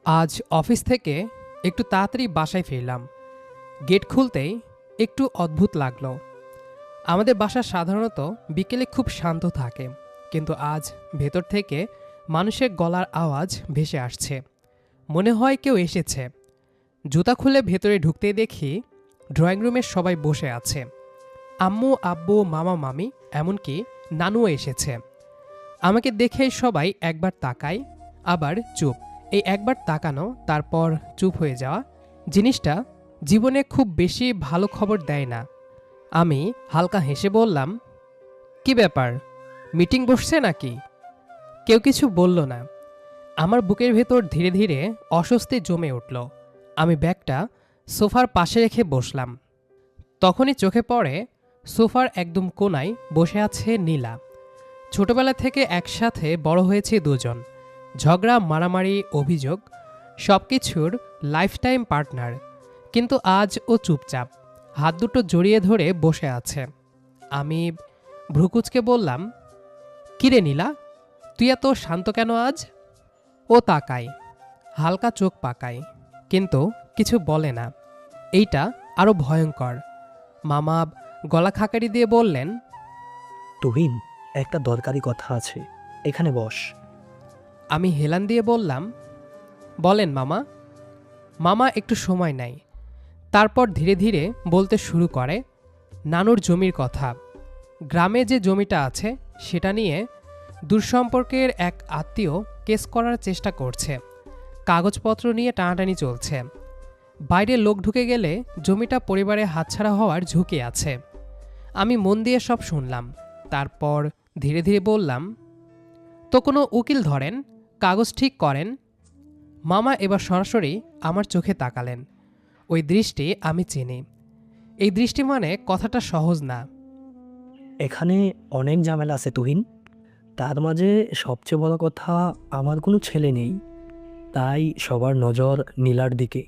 আজ অফিস থেকে একটু তাড়াতাড়ি বাসায় ফিরলাম। গেট খুলতেই একটু অদ্ভুত লাগলো। আমাদের বাসা সাধারণত বিকেলে খুব শান্ত থাকে, কিন্তু আজ ভেতর থেকে মানুষের গলার আওয়াজ ভেসে আসছে। মনে হয় কেউ এসেছে। জুতা খুলে ভেতরে ঢুকতেই দেখি ড্রয়িং রুমে সবাই বসে আছে। আম্মু, আব্বু, মামা, মামি, এমনকি নানুও এসেছে। আমাকে দেখেই সবাই একবার তাকায়, আবার চুপ। এই একবার তাকানো তারপর চুপ হয়ে যাওয়া জিনিসটা জীবনে খুব বেশি ভালো খবর দেয় না। আমি হালকা হেসে বললাম, কি ব্যাপার, মিটিং বসছে নাকি? কেউ কিছু বলল না। আমার বুকের ভেতর ধীরে ধীরে অস্বস্তি জমে উঠল। আমি ব্যাগটা সোফার পাশে রেখে বসলাম। তখনই চোখে পড়ে সোফার একদম কোনায় বসে আছে নীলা। ছোটবেলা থেকে একসাথে বড় হয়েছে দুজন। ঝগড়া, মারামারি, অভিযোগ, সব কিছুর লাইফটাইম পার্টনার। কিন্তু আজ ও চুপচাপ, হাত দুটো জড়িয়ে ধরে বসে আছে। আমি ভ্রুকুচকে বললাম, কিরে নীলা, তুই এত শান্ত কেন আজ? ও তাকায়, হালকা চোখ পাকায়, কিন্তু কিছু বলে না। এইটা আরও ভয়ঙ্কর। মামা গলা খাকারি দিয়ে বললেন, তুহিন, একটা দরকারি কথা আছে, এখানে বস। আমি হেলান দিয়ে বললাম, বলেন মামা। মামা একটু সময় নেয়, তারপর ধীরে ধীরে বলতে শুরু করে নানুর জমির কথা। গ্রামে যে জমিটা আছে সেটা নিয়ে দূরসম্পর্কের এক আত্মীয় কেস করার চেষ্টা করছে। কাগজপত্র নিয়ে টানাটানি চলছে। বাইরে লোক ঢুকে গেলে জমিটা পরিবারে হাতছাড়া হওয়ার ঝুঁকি আছে। আমি মন দিয়ে সব শুনলাম, তারপর ধীরে ধীরে বললাম, তো কোনো উকিল ধরেন, কাগজ ঠিক করেন। মামা এবার সরাসরি আমার চোখে তাকালেন। ওই দৃষ্টি আমি চিনি। এই দৃষ্টি মানে কথাটা সহজ না। এখানে অনেক ঝামেলা আছে তুহিন, তার মাঝে সবচেয়ে বড় কথা, আমার কোনো ছেলে নেই, তাই সবার নজর নীলার দিকে।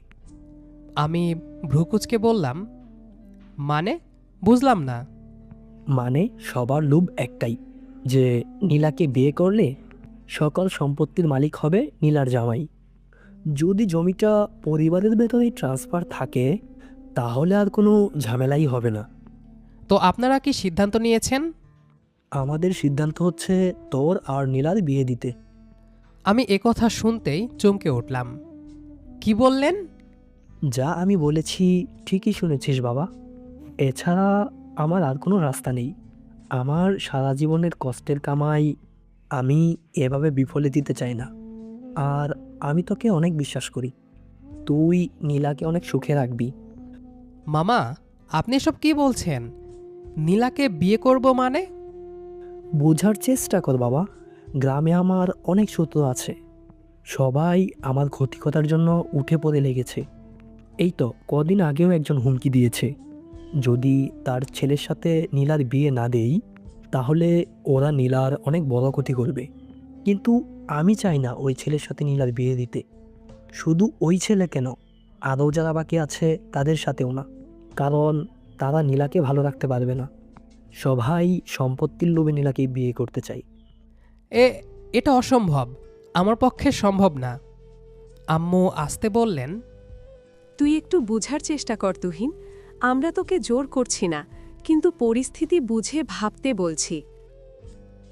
আমি ভ্রুকুচকে বললাম, মানে বুঝলাম না। মানে সবার লোভ একটাই, যে নীলাকে বিয়ে করলে সকল সম্পত্তির মালিক হবে নীলার জামাই। যদি জমিটা পরিবারের ভেতরেই ট্রান্সফার থাকে, তাহলে আর কোনো ঝামেলাই হবে না। তো আপনারা কি সিদ্ধান্ত নিয়েছেন? আমাদের সিদ্ধান্ত হচ্ছে তোর আর নীলার বিয়ে দিতে। আমি একথা শুনতেই চমকে উঠলাম। কি বললেন? যা আমি বলেছি ঠিকই শুনেছিস বাবা। এছাড়া আমার আর কোনো রাস্তা নেই। আমার সারা জীবনের কষ্টের কামাই আমি এভাবে বিফলে দিতে চাই না। আর আমি তোকে অনেক বিশ্বাস করি, তুই নীলাকে অনেক সুখে রাখবি। মামা, আপনি এসব কি বলছেন? নীলাকে বিয়ে করব মানে? বোঝার চেষ্টা কর বাবা, গ্রামে আমার অনেক শত্রু আছে। সবাই আমার ক্ষতি করার জন্য উঠে পড়ে লেগেছে। এই তো কদিন আগেও একজন হুমকি দিয়েছে, যদি তার ছেলের সাথে নীলার বিয়ে না দেই, তাহলে ওরা নীলার অনেক বড় ক্ষতি করবে। কিন্তু আমি চাই না ওই ছেলের সাথে নীলার বিয়ে দিতে। শুধু ওই ছেলে কেন, আরও যারা বাকি আছে তাদের সাথেও না। কারণ তারা নীলাকে ভালো রাখতে পারবে না। সবাই সম্পত্তির লোভে নীলাকে বিয়ে করতে চাই। এ এটা অসম্ভব, আমার পক্ষে সম্ভব না। আম্মু আসতে বললেন, তুই একটু বুঝার চেষ্টা কর তুহিন, আমরা তোকে জোর করছি না, কিন্তু পরিস্থিতি বুঝে ভাবতে বলছি।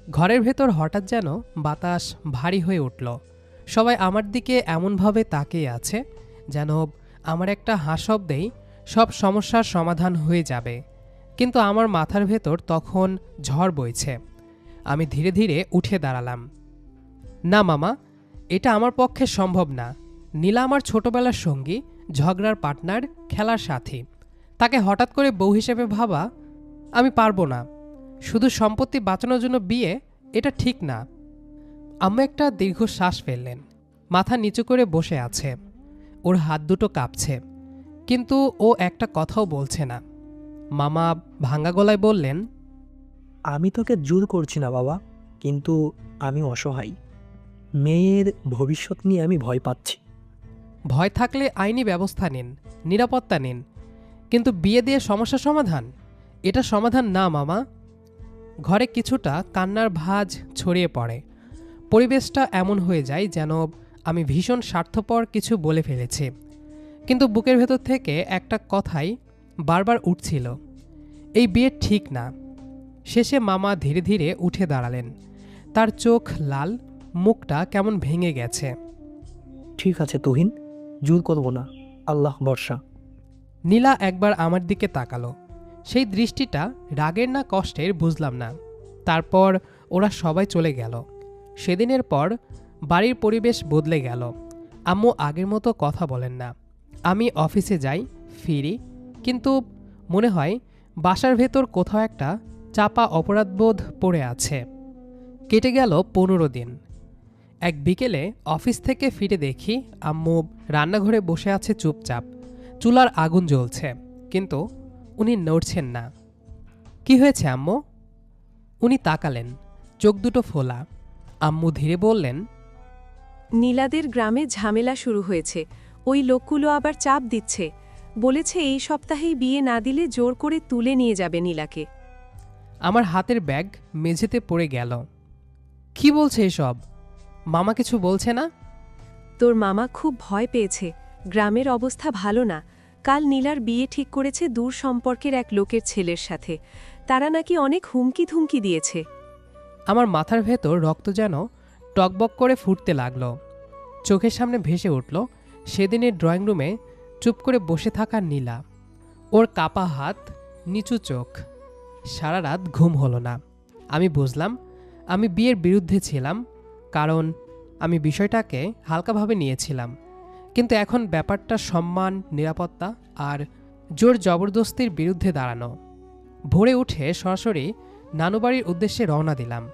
ঘরের ভেতর হঠাৎ যেন বাতাস ভারী হয়ে উঠল। সবাই আমার দিকে এমনভাবে তাকিয়ে আছে যেন আমার একটা হাসব্দেই সব সমস্যার সমাধান হয়ে যাবে। কিন্তু আমার মাথার ভেতর তখন ঝড় বইছে। আমি ধীরে ধীরে উঠে দাঁড়ালাম। না মামা, এটা আমার পক্ষে সম্ভব না। নীলা আমার ছোটবেলার সঙ্গী, ঝগড়ার পার্টনার, খেলার সাথী। তাকে হঠাৎ করে বউ হিসেবে ভাবা আমি পারবো না। শুধু সম্পত্তি বাঁচানোর জন্য বিয়ে, এটা ঠিক না। আম্মু একটা দীর্ঘ শ্বাস ফেললেন। মাথা নিচু করে বসে আছে। ওর হাত দুটো কাঁপছে, কিন্তু ও একটা কথাও বলছে না। মামা ভাঙা গলায় বললেন, আমি তোকে জোর করছি না বাবা, কিন্তু আমি অসহায়। মেয়ের ভবিষ্যৎ নিয়ে আমি ভয় পাচ্ছি। ভয় থাকলে আইনি ব্যবস্থা নিন, নিরাপত্তা নিন, কিন্তু বিয়ে দিয়ে সমস্যা সমাধান, এটা সমাধান না মামা। ঘরে কিছুটা কান্নার ভাঁজ ছড়িয়ে পড়ে। পরিবেশটা এমন হয়ে যায় যেন আমি ভীষণ স্বার্থপর কিছু বলে ফেলেছি, কিন্তু বুকের ভেতর থেকে একটা কথাই বারবার উঠছিল, এই বিয়ে ঠিক না। শেষে মামা ধীরে ধীরে উঠে দাঁড়ালেন। তার চোখ লাল, মুখটা কেমন ভেঙে গেছে। ঠিক আছে তুহিন, জোর করবো না, আল্লাহ ভরসা। নীলা একবার আমার দিকে তাকালো। সেই দৃষ্টিটা রাগের না কষ্টের বুঝলাম না। তারপর ওরা সবাই চলে গেল। সেদিনের পর বাড়ির পরিবেশ বদলে গেল। আম্মু আগের মতো কথা বলেন না। আমি অফিসে যাই, ফিরি, কিন্তু মনে হয় বাসার ভেতর কোথাও একটা চাপা অপরাধবোধ পড়ে আছে। কেটে গেল 15 দিন। এক বিকেলে অফিস থেকে ফিরে দেখি আম্মু রান্নাঘরে বসে আছে চুপচাপ। চুলার আগুন জ্বলছে, কিন্তু উনি নড়ছেন না। কি হয়েছে আম্মু? উনি তাকালেন, চোখ দুটো ফোলা। আম্মু ধীরে বললেন, নীলাদের গ্রামে ঝামেলা শুরু হয়েছে। ওই লোকগুলো আবার চাপ দিচ্ছে, বলেছে এই সপ্তাহেই বিয়ে না দিলে জোর করে তুলে নিয়ে যাবে নীলাকে। আমার হাতের ব্যাগ মেঝেতে পড়ে গেল। কি বলছে এসব? মামা কিছু বলছে না? তোর মামা খুব ভয় পেয়েছে। গ্রামের অবস্থা ভালো না। কাল নীলার বিয়ে ঠিক করেছে দূর সম্পর্কের এক লোকের ছেলের সাথে। তারা নাকি অনেক হুমকি ধুমকি দিয়েছে। আমার মাথার ভেতর রক্ত যেন টকবক করে ফুটতে লাগলো। চোখের সামনে ভেসে উঠল সেদিনের ড্রয়িং রুমে চুপ করে বসে থাকা নীলা। ওর কাপা হাত, নিচু চোখ। সারা রাত ঘুম হলো না। আমি বুঝলাম আমি বিয়ের বিরুদ্ধে ছিলাম, কারণ আমি বিষয়টাকে হালকাভাবে নিয়েছিলাম। কিন্তু এখন ব্যাপারটা সম্মান, নিরাপত্তা আর জোর জবরদস্তির বিরুদ্ধে দাঁড়ানো। ভোরে উঠে সরাসরি নানুবাড়ির উদ্দেশ্যে রওনা দিলাম।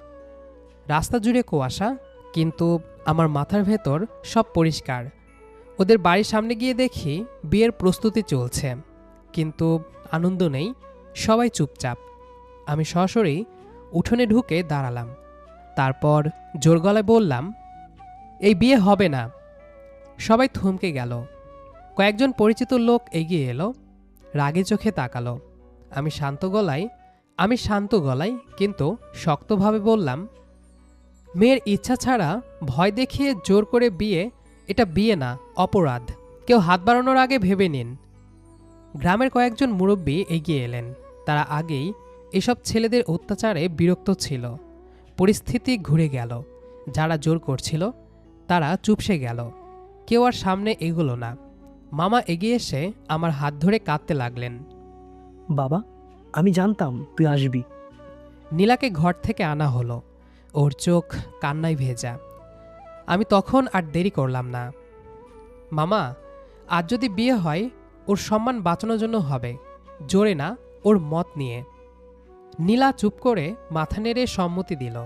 রাস্তা জুড়ে কুয়াশা, কিন্তু আমার মাথার ভেতর সব পরিষ্কার। ওদের বাড়ির সামনে গিয়ে দেখি বিয়ের প্রস্তুতি চলছে, কিন্তু আনন্দ নেই, সবাই চুপচাপ। আমি সরাসরি উঠোনে ঢুকে দাঁড়ালাম। তারপর জোর গলায় বললাম, এই বিয়ে হবে না। সবাই থমকে গেল। কয়েকজন পরিচিত লোক এগিয়ে এলো, রাগে চোখে তাকালো। আমি শান্ত গলায় কিন্তু শক্তভাবে বললাম, মেয়ের ইচ্ছা ছাড়া ভয় দেখিয়ে জোর করে বিয়ে, এটা বিয়ে না, অপরাধ। কেউ হাত বাড়ানোর আগে ভেবে নিন। গ্রামের কয়েকজন মুরব্বী এগিয়ে এলেন। তারা আগেই এসব ছেলেদের অত্যাচারে বিরক্ত ছিল। পরিস্থিতি ঘুরে গেল। যারা জোর করছিল তারা চুপসে গেল। কেউ আর সামনে এগোলো না। মামা এগিয়ে এসে আমার হাত ধরে কাঁদতে লাগলেন। বাবা, আমি জানতাম তুই আসবি। নীলাকে ঘর থেকে আনা হলো। ওর চোখ কান্নায় ভেজা। আমি তখন আর দেরি করলাম না। মামা, আজ যদি বিয়ে হয় ওর সম্মান বাঁচানোর জন্য হবে, জোরে না, ওর মত নিয়ে। নীলা চুপ করে মাথা নেড়ে সম্মতি দিল।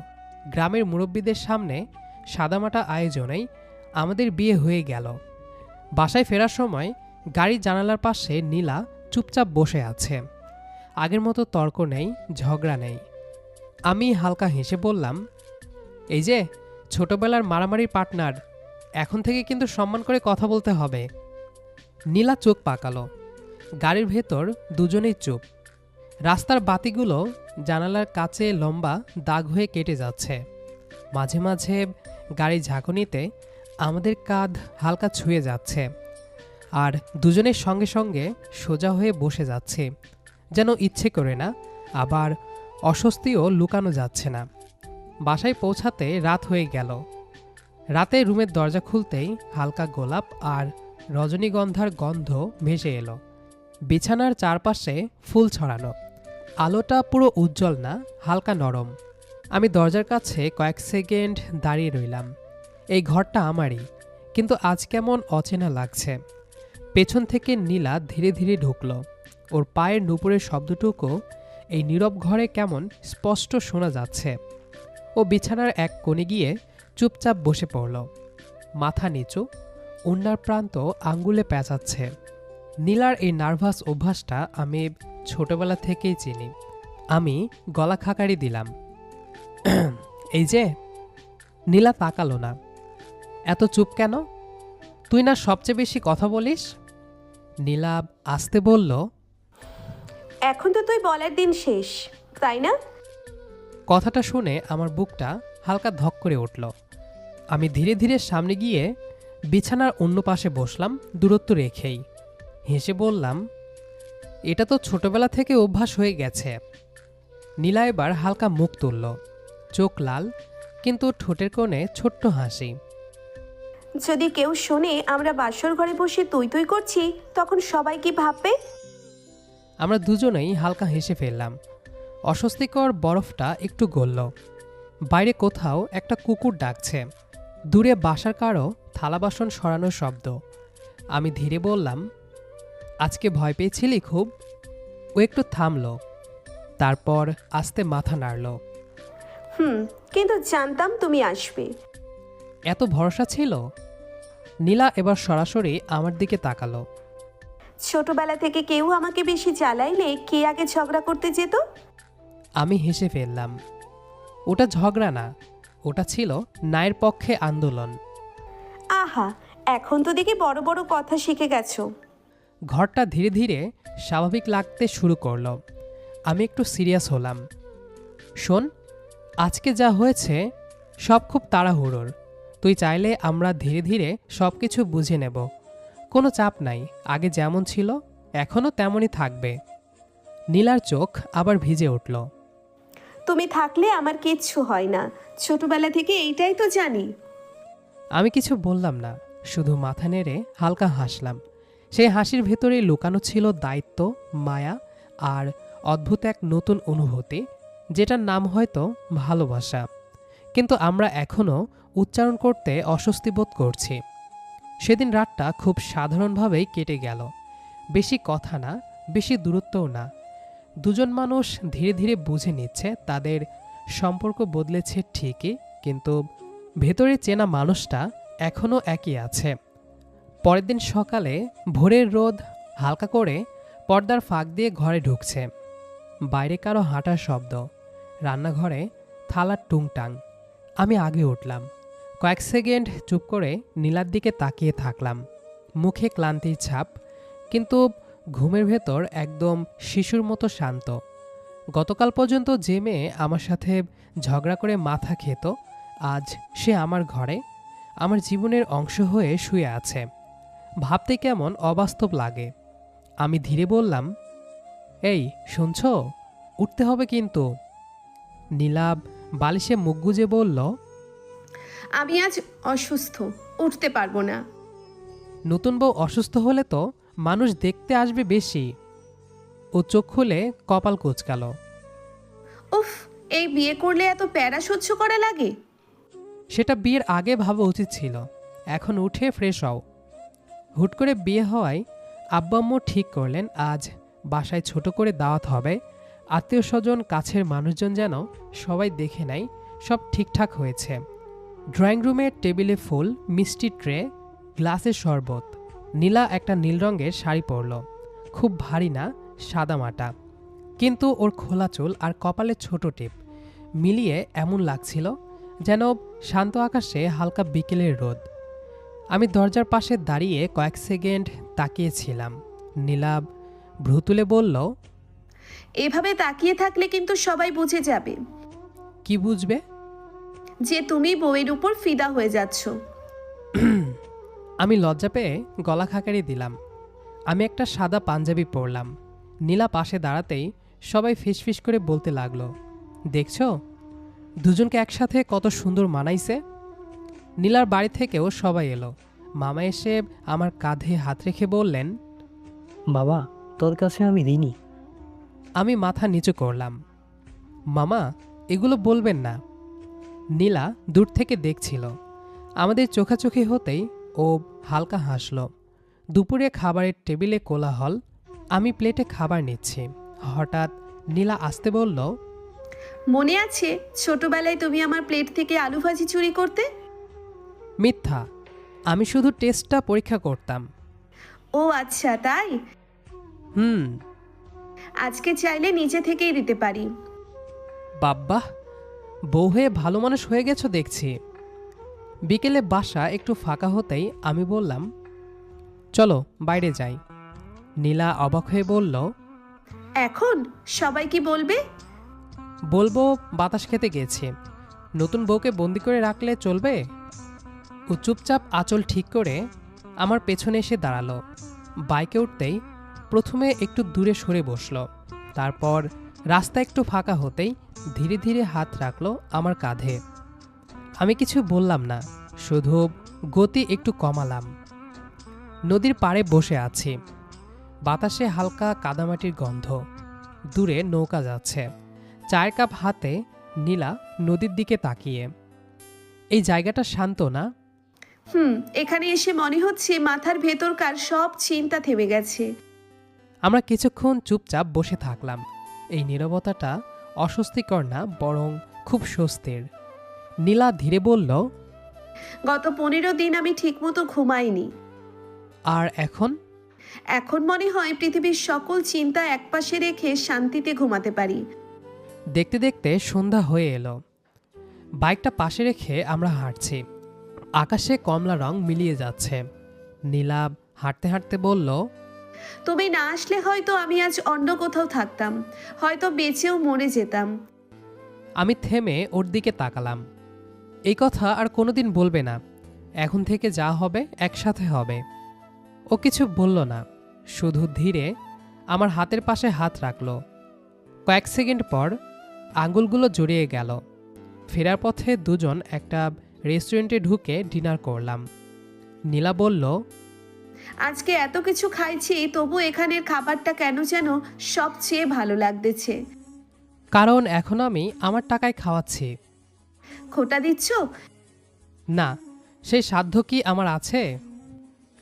গ্রামের মুরব্বীদের সামনে সাদামাটা আয়োজনেই আমাদের বিয়ে হয়ে গেল। বাসায় ফেরার সময় গাড়ির জানালার পাশে নীলা চুপচাপ বসে আছে। আগের মতো তর্ক নেই, ঝগড়া নেই। আমি হালকা হেসে বললাম, এই যে ছোটবেলার মারামারির পার্টনার, এখন থেকে কিন্তু সম্মান করে কথা বলতে হবে। নীলা চোখ পাকালো। গাড়ির ভেতর দুজনেই চুপ। রাস্তার বাতিগুলো জানালার কাছে লম্বা দাগ হয়ে কেটে যাচ্ছে। মাঝে মাঝে গাড়ির ঝাঁকুনিতে আমাদের কাঁধ হালকা ছুঁয়ে যাচ্ছে, আর দুজনের সঙ্গে সঙ্গে সোজা হয়ে বসে যাচ্ছে, যেন ইচ্ছে করে না, আবার অস্বস্তিও লুকানো যাচ্ছে না। বাসায় পৌঁছাতে রাত হয়ে গেল। রাতে রুমের দরজা খুলতেই হালকা গোলাপ আর রজনীগন্ধার গন্ধ ভেসে এলো। বিছানার চারপাশে ফুল ছড়ানো। আলোটা পুরো উজ্জ্বল না, হালকা নরম। আমি দরজার কাছে কয়েক সেকেন্ড দাঁড়িয়ে রইলাম। এই ঘরটা আমারই, কিন্তু আজ কেমন অচেনা লাগছে। পেছন থেকে নীলা ধীরে ধীরে ঢুকল। ওর পায়ের নুপুরের শব্দটুকু এই নীরব ঘরে কেমন স্পষ্ট শোনা যাচ্ছে। ও বিছানার এক কোণে গিয়ে চুপচাপ বসে পড়ল, মাথা নিচু, ওড়নার প্রান্ত আঙ্গুলে পেঁচাচ্ছে। নীলার এই নার্ভাস অভ্যাসটা আমি ছোটবেলা থেকেই চিনি। আমি গলা খাকারি দিলাম, এই যে। নীলা তাকালো না। এত চুপ কেন? তুই না সবচেয়ে বেশি কথা বলিস? নীলা আস্তে বলল, এখন তো তুই বলার দিন শেষ, তাই না? কথাটা শুনে আমার বুকটা হালকা ধক করে উঠল। আমি ধীরে ধীরে সামনে গিয়ে বিছানার অন্য পাশে বসলাম দূরত্ব রেখেই। হেসে বললাম, এটা তো ছোটবেলা থেকে অভ্যাস হয়ে গেছে। নীলা এবার হালকা মুখ তুলল, চোখ লাল, কিন্তু ঠোঁটের কোণে ছোট্ট হাসি। যদি কেউ শোনে আমরা বাসর ঘরে বসে তুই তুই করছি, তখন সবাই কি ভাববে? আমরা দুজনেই হালকা হেসে ফেললাম। অস্বস্তিকর বরফটা একটু গলল। বাইরে কোথাও একটা কুকুর ডাকছে, দূরে বাসার কারো থালা বাসন সরানোর শব্দ। আমি ধীরে বললাম, আজকে ভয় পেয়েছিলি খুব? ও একটু থামল, তারপর আস্তে মাথা নাড়ল। কিন্তু জানতাম তুমি আসবে। এত ভরসা ছিল? নীলা এবার সরাসরি আমার দিকে তাকালো। ছোটবেলা থেকে কেউ আমাকে বেশি জ্বালাইলে কে আগে ঝগড়া করতে যেত? আমি হেসে ফেললাম। ওটা ঝগড়া না, ওটা ছিল ন্যায়ের পক্ষে আন্দোলন। আহা, এখন তো দেখি বড় বড় কথা শিখে গেছো। ঘরটা ধীরে ধীরে স্বাভাবিক লাগতে শুরু করলো। আমি একটু সিরিয়াস হলাম। শোন, আজকে যা হয়েছে সব খুব তাড়াহুড়োর। তুই চাইলে আমরা ধীরে ধীরে সব কিছু বুঝে নেব। কোনো চাপ নাই, আগে যেমন ছিল এখনও তেমনই থাকবে। নীলার চোখ আবার ভিজে উঠল। তুমি থাকলে আমার কিচ্ছু হয় না, ছোটবেলা থেকে এইটাই তো জানি। আমি কিছু বললাম না, শুধু মাথা নেড়ে হালকা হাসলাম। সেই হাসির ভেতরে লুকানো ছিল দায়িত্ব, মায়া আর অদ্ভুত এক নতুন অনুভূতি, যেটার নাম হয়তো ভালোবাসা। কিন্তু আমরা এখনও উচ্চারণ করতে অস্বস্তি বোধ করছি। সেদিন রাতটা খুব সাধারণভাবেই কেটে গেল। বেশি কথা না, বেশি দূরত্বও না। দুজন মানুষ ধীরে ধীরে বুঝে নিচ্ছে তাদের সম্পর্ক বদলেছে ঠিকই, কিন্তু ভেতরে চেনা মানুষটা এখনও একই আছে। পরের দিন সকালে ভোরের রোদ হালকা করে পর্দার ফাঁক দিয়ে ঘরে ঢুকছে। বাইরে কারো হাঁটার শব্দ, রান্নাঘরে থালার টুংটাং। আমি আগে উঠলাম, কয়েক সেকেন্ড চুপ করে নীলার দিকে তাকিয়ে থাকলাম। মুখে ক্লান্তির ছাপ, কিন্তু ঘুমের ভেতর একদম শিশুর মতো শান্ত। গতকাল পর্যন্ত যে মেয়ে আমার সাথে ঝগড়া করে মাথা খেত, আজ সে আমার ঘরে, আমার জীবনের অংশ হয়ে শুয়ে আছে। ভাবতে কেমন অবাস্তব লাগে। আমি ধীরে বললাম, এই শুনছ, উঠতে হবে কিন্তু। নীলাব বালিশে মুখ গুজে বলল, আমি আজ অসুস্থ, উঠতে পারবো না। নতুন বউ অসুস্থ হলে তো মানুষ দেখতে আসবে বেশি। ও চোখ খুলে কপাল কুঁচকাল। উফ, এই বিয়ে করলে এত প্যারা সহ্য করা লাগে? সেটা বিয়ের আগে ভাবা উচিত ছিল। এখন উঠে ফ্রেশ হও। হুট করে বিয়ে হওয়ায় আব্বা আম্মু ঠিক করলেন আজ বাসায় ছোট করে দাওয়াত হবে। আত্মীয় স্বজন, কাছের মানুষজন যেন সবাই দেখে নেয় সব ঠিকঠাক হয়েছে। ড্রয়িং রুমের টেবিলে ফুল, মিষ্টি ট্রে, গ্লাসের শরবত। নীলা একটা নীল রঙের শাড়ি পরল, খুব ভারী না, সাদামাটা, কিন্তু ওর খোলা চুল আর কপালে ছোট টিপ মিলিয়ে এমন লাগছিল যেন শান্ত আকাশে হালকা বিকেলের রোদ। আমি দরজার পাশে দাঁড়িয়ে কয়েক সেকেন্ড তাকিয়েছিলাম। নীলাব ভ্রু তুলে বলল, এভাবে তাকিয়ে থাকলে কিন্তু সবাই বুঝে যাবে কি বুঝবে? যে তুমি বউয়ের উপর ফিদা হয়ে যাচ্ছ। আমি লজ্জা পেয়ে গলা খাকারি দিলাম। আমি একটা সাদা পাঞ্জাবি পরলাম। নীলা পাশে দাঁড়াতেই সবাই ফিসফিস করে বলতে লাগলো, দেখছো দুজনকে একসাথে কত সুন্দর মানাইছে। নীলার বাড়ি থেকেও সবাই এলো। মামা এসে আমার কাঁধে হাত রেখে বললেন, বাবা, তোর কাছে আমি ঋণী। আমি মাথা নিচু করলাম। মামা, এগুলো বলবেন না। নীলা দূর থেকে দেখছিল। আমাদের চোখাচোখি হতেই ও হালকা হাসল। দুপুরে খাবারের টেবিলে কোলাহল। আমি প্লেটে খাবার নিচ্ছি। হঠাৎ নীলা আসতে বলল, মনে আছে ছোটবেলায় তুমি আমার প্লেট থেকে আলু ভাজি চুরি করতে? মিথ্যা, আমি শুধু টেস্টটা পরীক্ষা করতাম। ও আচ্ছা, তাই? হুম। আজকে চাইলে নিচে থেকেই দিতে পারি। বাব্বা, বউ হয়ে ভালো মানুষ হয়ে গেছো দেখছি। বিকেলে বাসা একটু ফাঁকা হতেই আমি বললাম, চলো বাইরে যাই। নীলা অবাক হয়ে বলল, এখন সবাই কি বলবে? বলবো বাতাস খেতে গেছি। নতুন বউকে বন্দি করে রাখলে চলবে? ও চুপচাপ আঁচল ঠিক করে আমার পেছনে এসে দাঁড়ালো। বাইকে উঠতেই প্রথমে একটু দূরে সরে বসলো, তারপর রাস্তা একটু ফাঁকা হতেই ধীরে ধীরে হাত রাখলো আমার কাঁধে। আমি কিছু বললাম না, শুধু গতি একটু কমালাম। নদীর পাড়ে বসে আছি, বাতাসে হালকা কাদামাটির গন্ধ, দূরে নৌকা যাচ্ছে। চায়ের কাপ হাতে নীলা নদীর দিকে তাকিয়ে। এই জায়গাটা শান্ত না? এখানে এসে মনে হচ্ছে মাথার ভেতরকার সব চিন্তা থেমে গেছে। আমরা কিছুক্ষণ চুপচাপ বসে থাকলাম। এই নীরবতাটা অস্বস্তিকর না, বরং খুব স্বস্তির। নীলা ধীরে বলল, গত 15 দিন আমি ঠিকমতো ঘুমাইনি। আর এখন? এখন মনে হয় পৃথিবীর সকল চিন্তা একপাশে রেখে শান্তিতে ঘুমাতে পারি। দেখতে দেখতে সন্ধ্যা হয়ে এলো। বাইকটা পাশে রেখে আমরা হাঁটছি। আকাশে কমলা রং মিলিয়ে যাচ্ছে। নীলা হাঁটতে হাঁটতে বলল, তুমি না আসলে হয়তো আমি আজ অন্য কোথাও থাকতাম, হয়তো বেঁচেও মরে যেতাম। আমি থেমে ওর দিকে তাকালাম। এই কথা আর কোনোদিন বলবে না, এখন থেকে যা হবে একসাথে হবে। ও কিছু বলল না, শুধু ধীরে আমার হাতের পাশে হাত রাখলো। কয়েক সেকেন্ড পর আঙুলগুলো জড়িয়ে গেল। ফেরার পথে দুজন একটা রেস্টুরেন্টে ঢুকে ডিনার করলাম। নীলা বলল, আজকে এত কিছু খাইছি, তবু এখানের খাবারটা কেন যেন সবচেয়ে ভালো লাগতেছে। কারণ এখন আমি আমার টাকায় খাওয়াচ্ছি। খোটা দিচ্ছ? না, সেই সাধ্য কি আমার আছে?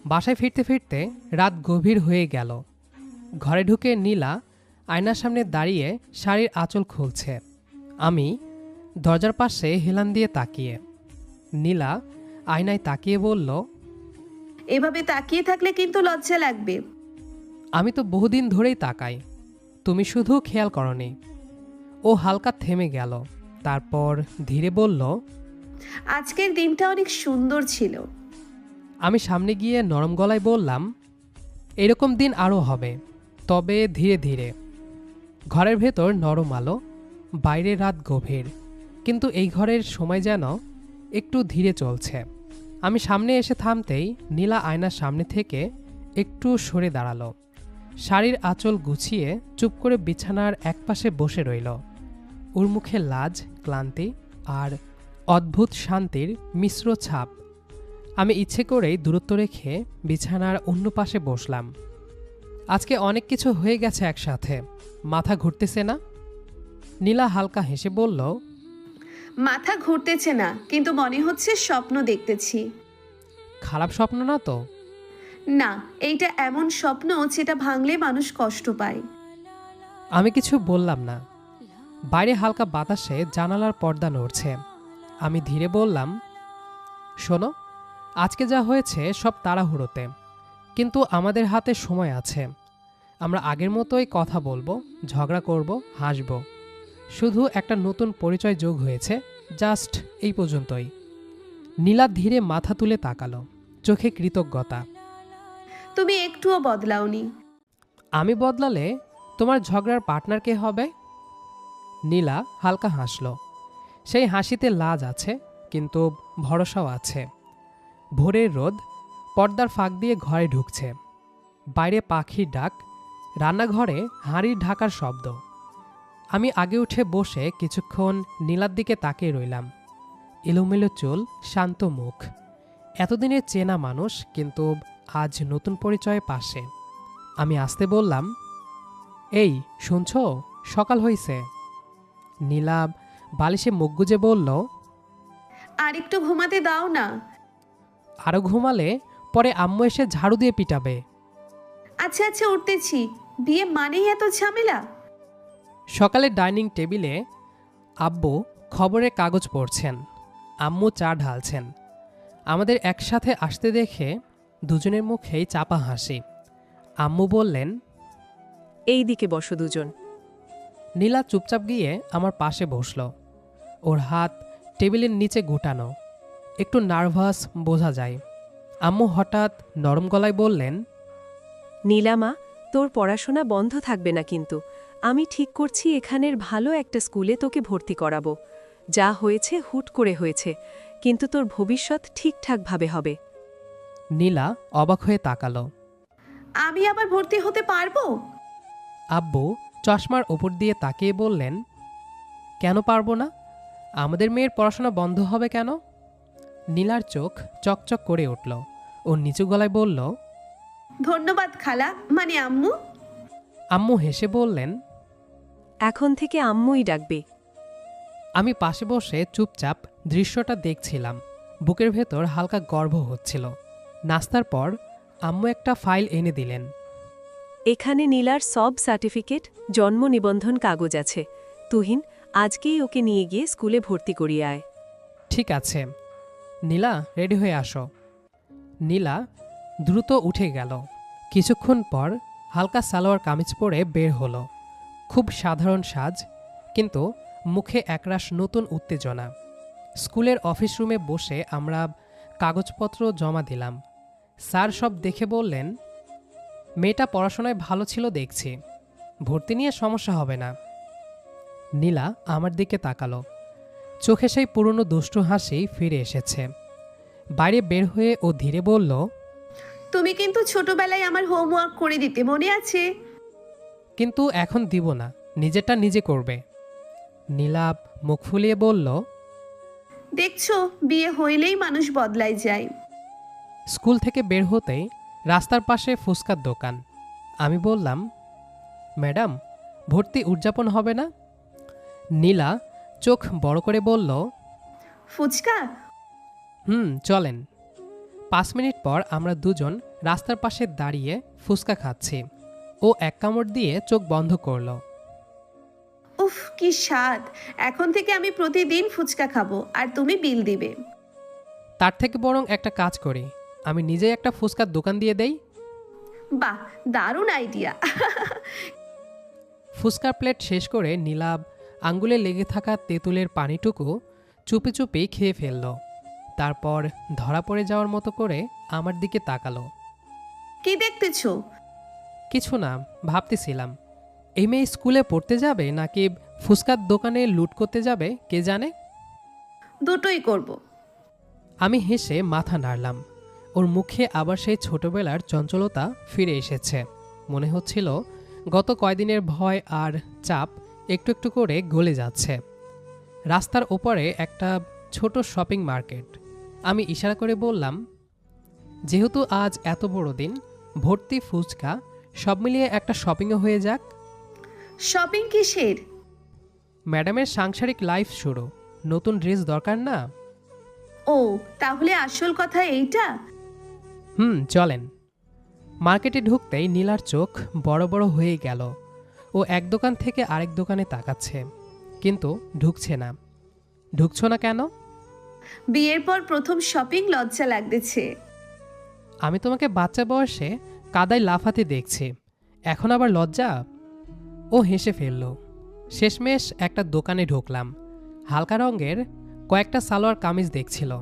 বাসায় ফিরতে ফিরতে রাত গভীর হয়ে গেল। ঘরে ঢুকে নীলা আয়নার সামনে দাঁড়িয়ে শাড়ির আঁচল খুলছে। আমি দরজার পাশে হেলান দিয়ে তাকিয়ে। নীলা আয়নায় তাকিয়ে বলল, এভাবে তাকিয়ে থাকলে কিন্তু লজ্জা লাগবে। আমি তো বহুদিন ধরেই তাকাই, তুমি শুধু খেয়াল করনি। ও হালকা থেমে গেল, তারপর ধীরে বলল, আজকের দিনটা অনেক সুন্দর ছিল। আমি সামনে গিয়ে নরম গলায় বললাম, এরকম দিন আরও হবে, তবে ধীরে ধীরে। ঘরের ভেতর নরম আলো, বাইরে রাত গভীর, কিন্তু এই ঘরের সময় যেন একটু ধীরে চলছে। আমি সামনে এসে থামতেই নীলা আয়নার সামনে থেকে একটু সরে দাঁড়ালো। শাড়ির আঁচল গুছিয়ে চুপ করে বিছানার একপাশে বসে রইল। ওর মুখে লাজ, ক্লান্তি আর অদ্ভুত শান্তির মিশ্র ছাপ। আমি ইচ্ছে করেই দূরত্ব রেখে বিছানার অন্য পাশে বসলাম। আজকে অনেক কিছু হয়ে গেছে একসাথে, মাথা ঘুরতেছে না? নীলা হালকা হেসে বলল, মাথা ঘুরতেছে না, কিন্তু মনে হচ্ছে স্বপ্ন দেখতেছি। খারাপ স্বপ্ন না তো? না, এইটা এমন স্বপ্ন যেটা ভাঙলে মানুষ কষ্ট পায়। আমি কিছু বললাম না। বাইরে হালকা বাতাসে জানালার পর্দা নড়ছে। আমি ধীরে বললাম, শোনো, আজকে যা হয়েছে সব তাড়াহুড়োতে, কিন্তু আমাদের হাতে সময় আছে। আমরা আগের মতোই কথা বলবো, ঝগড়া করব, হাসব। শুধু একটা নতুন পরিচয় যোগ হয়েছে, জাস্ট এই পর্যন্তই। নীলা ধীরে মাথা তুলে তাকালো, চোখে কৃতজ্ঞতা। তুমি একটুও বদলাওনি। আমি বদলালে তোমার ঝগড়ার পার্টনার কে হবে? নীলা হালকা হাসল। সেই হাসিতে লাজ আছে, কিন্তু ভরসাও আছে। ভোরের রোদ পর্দার ফাঁক দিয়ে ঘরে ঢুকছে। বাইরে পাখির ডাক, রান্নাঘরে হাঁড়ির ঢাকার শব্দ। আমি আগে উঠে বসে কিছুক্ষণ নীলার দিকে তাকিয়ে রইলাম। এলোমেলো চুল, শান্ত মুখ, এতদিনের চেনা মানুষ, কিন্তু আজ নতুন পরিচয়ে পাশে। আমি আসতে বললাম, এই শুনছ, সকাল হইছে। নীলা বালিশে মুখ গুজে বলল, আর একটু ঘুমাতে দাও না। আরও ঘুমালে পরে আম্মু এসে ঝাড়ু দিয়ে পিটাবে। আচ্ছা আচ্ছা, উঠতেছি। বিয়ে মানেই এত ঝামেলা? সকালে ডাইনিং টেবিলে আব্বু খবরের কাগজ পড়ছেন, আম্মু চা ঢালছেন। আমাদের একসাথে আসতে দেখে দুজনের মুখেই চাপা হাসি। আম্মু বললেন, এই দিকে বসো দুজন। নীলা চুপচাপ গিয়ে আমার পাশে বসল। ওর হাত টেবিলের নিচে গুটানো, একটু নার্ভাস বোঝা যায়। আম্মু হঠাৎ নরম গলায় বললেন, নীলামা, তোর পড়াশোনা বন্ধ থাকবে না কিন্তু। আমি ঠিক করছি এখানের ভালো একটা স্কুলে তোকে ভর্তি করাবো। যা হয়েছে হুট করে হয়েছে, কিন্তু তোর ভবিষ্যৎ ঠিকঠাকভাবে হবে। নীলা অবাক হয়ে তাকালো। আমি আবার ভর্তি হতে পারবো? আব্বু চশমার ওপর দিয়ে তাকিয়ে বললেন, কেন পারবো না? আমাদের মেয়ের পড়াশোনা বন্ধ হবে কেন? নীলার চোখ চকচক করে উঠল। ও নিচু গলায় বলল, ধন্যবাদ খালা, মানে আম্মু। আম্মু হেসে বললেন। এখন থেকে আম্মুই ডাকবে। আমি পাশে বসে চুপচাপ দৃশ্যটা দেখছিলাম। বুকের ভেতর হালকা গর্ব হচ্ছিল। নাস্তার পর আম্মু একটা ফাইল এনে দিলেন। এখানে নীলার সব সার্টিফিকেট, জন্ম নিবন্ধন কাগজ আছে। তুহিন, আজকেই ওকে নিয়ে গিয়ে স্কুলে ভর্তি করিয়ে আয়। ঠিক আছে, নীলা রেডি হয়ে আসো। নীলা দ্রুত উঠে গেল। কিছুক্ষণ পর হালকা সালোয়ার কামিজ পরে বের হলো। খুব সাধারণ সাজ, কিন্তু মুখে একরাশ নতুন উত্তেজনা। স্কুলের অফিস রুমে বসে আমরা কাগজপত্র জমা দিলাম। স্যার সব দেখে বললেন, মেয়েটা পড়াশোনায় ভালো ছিল দেখছি, ভর্তি নিয়ে সমস্যা হবে না। নীলা আমার দিকে তাকালো। চোখে সেই পুরনো দুষ্টু হাসি ফিরে এসেছে। বাইরে বের হয়ে ও ধীরে বলল, তুমি কিন্তু ছোটবেলায় আমার হোমওয়ার্ক করে দিতে, মনে আছে? কিন্তু এখন দিব না, নিজেরটা নিজে করবে। নীলা মুখ ফুলিয়ে বলল। দেখছো, বিয়ে হইলেই মানুষ বদলায় যায়। স্কুল থেকে বের হতেই রাস্তার পাশে ফুচকার দোকান। আমি বললাম, ম্যাডাম, ভর্তি উদযাপন হবে না? নীলা চোখ বড় করে বলল, ফুচকা? চলেন। 5 মিনিট পর আমরা দুজন রাস্তার পাশে দাঁড়িয়ে ফুচকা খাচ্ছি। ও এক কামড় দিয়ে চোখ বন্ধ করল। উফ, কি স্বাদ! এখন থেকে আমি প্রতিদিন ফুচকা খাবো, আর তুমি বিল দিবে। তার থেকে বরং একটা কাজ করি, আমি নিজেই একটা ফুচকার দোকান দিয়ে দেই। বাহ, দারুণ আইডিয়া। ফুচকার প্লেট শেষ করে নীলাভ আঙ্গুলে লেগে থাকা তেঁতুলের পানিটুকু চুপি চুপি খেয়ে ফেলল। তারপর ধরা পড়ে যাওয়ার মতো করে আমার দিকে তাকালো। কি দেখতেছো? কিছু না, ভাবতেছিলাম এই মেয়ে স্কুলে পড়তে যাবে নাকি ফুচকার দোকানে লুট করতে যাবে কে জানে। দুটোই করব। আমি হেসে মাথা নাড়লাম। ওর মুখে আবার সেই ছোটবেলার চঞ্চলতা ফিরে এসেছে। মনে হচ্ছিল গত কয়দিনের ভয় আর চাপ একটু একটু করে গলে যাচ্ছে। রাস্তার ওপারে একটা ছোট শপিং মার্কেট। আমি ইশারা করে বললাম, যেহেতু আজ এত বড় দিন, ভর্তি ফুচকা, সব মিলিয়ে একটা শপিংও হয়ে যাক। শপিং কিসের? ম্যাডামের সাংসারিক লাইফ শুরু, নতুন ড্রেস দরকার না? ও, তাহলে আসল কথা এইটা? চলেন। মার্কেটে ঢুকতেই নীলার চোখ বড় বড় হয়ে গেল। ও এক দোকান থেকে আরেক দোকানে তাকাচ্ছে, কিন্তু ঢুকছে না। ঢুকছো না কেন? বিয়ের পর প্রথম শপিং, লজ্জা লাগতেছে। আমি তোমাকে বাচ্চা বয়সে কাদায় লাফাতে দেখছি, এখন আবার লজ্জা? ও হেসে ফেলল। শেষমেশ একটা দোকানে ঢুকলাম। হালকা রঙের কয়েকটা সালোয়ার কামিজ দেখছিল।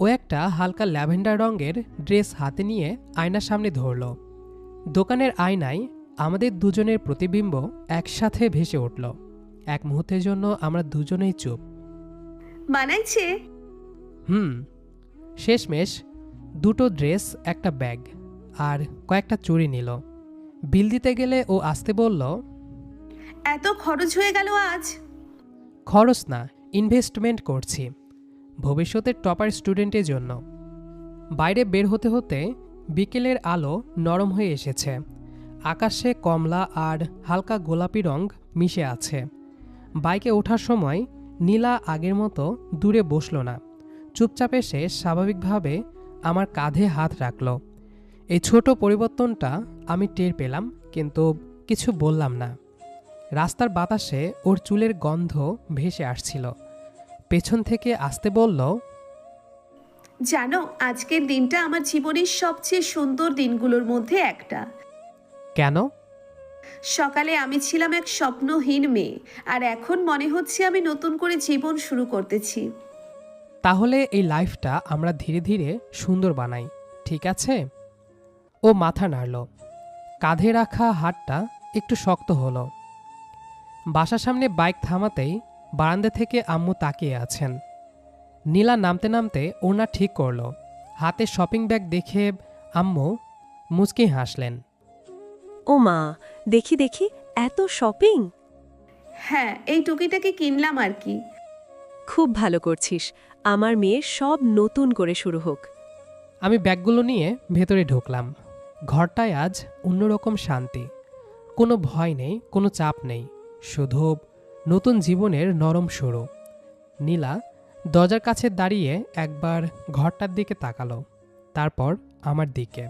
ও একটা হালকা ল্যাভেন্ডার রঙের ড্রেস হাতে নিয়ে আয়নার সামনে ধরল। দোকানের আয়নায় আমাদের দুজনের প্রতিবিম্ব একসাথে ভেসে উঠল। এক মুহূর্তের জন্য আমরা দুজনেই চুপ। মানাইছে? শেষমেশ দুটো ড্রেস, একটা ব্যাগ আর কয়েকটা চুড়ি নিল। বিল দিতে গেলে ও আসতে বলল, এত খরচ হয়ে গেল আজ? খরচ না, ইনভেস্টমেন্ট করছি ভবিষ্যতের টপার স্টুডেন্টের জন্য। বাইরে বের হতে হতে বিকেলের আলো নরম হয়ে এসেছে। আকাশে কমলা আর হালকা গোলাপি রং মিশে আছে। বাইকে ওঠার সময় নীলা আগের মতো দূরে বসল না, চুপচাপ এসে স্বাভাবিকভাবে আমার কাঁধে হাত রাখল। এই ছোট পরিবর্তনটা আমি টের পেলাম, কিন্তু কিছু বললাম না। রাস্তার বাতাসে ওর চুলের গন্ধ ভেসে আসছিল। পেছন থেকে আসতে বলল, জানো, আজকের দিনটা আমার জীবনের সবচেয়ে সুন্দর দিনগুলোর মধ্যে একটা। কেন? সকালে আমি ছিলাম এক স্বপ্নহীন মেয়ে, আর এখন মনে হচ্ছে আমি নতুন করে জীবন শুরু করতেছি। তাহলে এই লাইফটা আমরা ধীরে ধীরে সুন্দর বানাই, ঠিক আছে? ও মাথা নাড়ল। কাঁধে রাখা হাতটা একটু শক্ত হলো। বাসার সামনে বাইক থামাতেই বারান্দা থেকে আম্মু তাকিয়ে আছেন। নীলা নামতে নামতে ওড়না ঠিক করলো। হাতে শপিং ব্যাগ দেখে আম্মু মুচকি হাসলেন। ও মা, দেখি দেখি, এত শপিং! হ্যাঁ, এই টুকিটাকে কিনলাম আর কি। খুব ভালো করছিস। আমার মেয়ের সব নতুন করে শুরু হোক। আমি ব্যাগগুলো নিয়ে ভেতরে ঢুকলাম। ঘরটায় আজ অন্যরকম শান্তি। কোনো ভয় নেই, কোনো চাপ নেই, শুধু নতুন জীবনের নরম শুরু। নীলা দরজার কাছে দাঁড়িয়ে একবার ঘরটার দিকে তাকালো, তারপর আমার দিকে।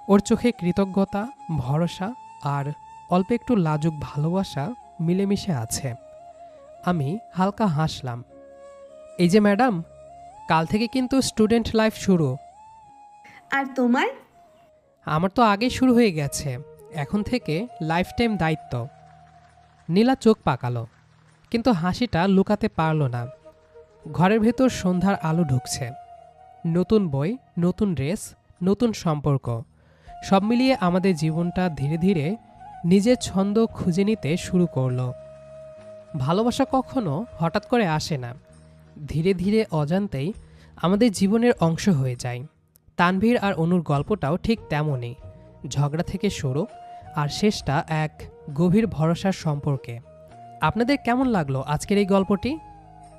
ওর চোখে কৃতজ্ঞতা, ভরসা আর অল্প একটু লাজুক ভালোবাসা মিলেমিশে আছে। আমি হালকা হাসলাম। এই যে ম্যাডাম, কাল থেকে কিন্তু স্টুডেন্ট লাইফ শুরু। আর তোমার? আমার তো আগেই শুরু হয়ে গেছে, এখন থেকে লাইফ টাইম দায়িত্ব। নীলা চোখ পাকালো, কিন্তু হাসিটা লুকাতে পারল না। ঘরের ভেতর সন্ধ্যার আলো ঢুকছে। নতুন বই, নতুন ড্রেস, নতুন সম্পর্ক, সব মিলিয়ে আমাদের জীবনটা ধীরে ধীরে নিজের ছন্দ খুঁজে নিতে শুরু করলো। ভালোবাসা কখনো হঠাৎ করে আসে না, ধীরে ধীরে অজান্তেই আমাদের জীবনের অংশ হয়ে যায়। তানভীর আর অনুর গল্পটাও ঠিক তেমনই। ঝগড়া থেকে শুরু, আর শেষটা এক গভীর ভরসার সম্পর্কে। আপনাদের কেমন লাগলো আজকের এই গল্পটি?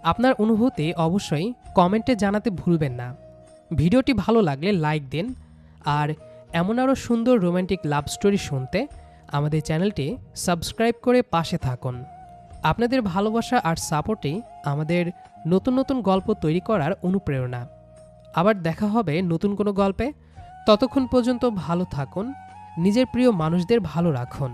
আপনার অনুভূতি অবশ্যই কমেন্টে জানাতে ভুলবেন না। ভিডিওটি ভালো লাগলে লাইক দিন, আর এমন আরও সুন্দর রোম্যান্টিক লাভ স্টোরি শুনতে আমাদের চ্যানেলটি সাবস্ক্রাইব করে পাশে থাকুন। আপনাদের ভালোবাসা আর সাপোর্টই আমাদের নতুন নতুন গল্প তৈরি করার অনুপ্রেরণা। আবার দেখা হবে নতুন কোনো গল্পে। ততক্ষণ পর্যন্ত ভালো থাকুন, নিজের প্রিয় মানুষদের ভালো রাখুন।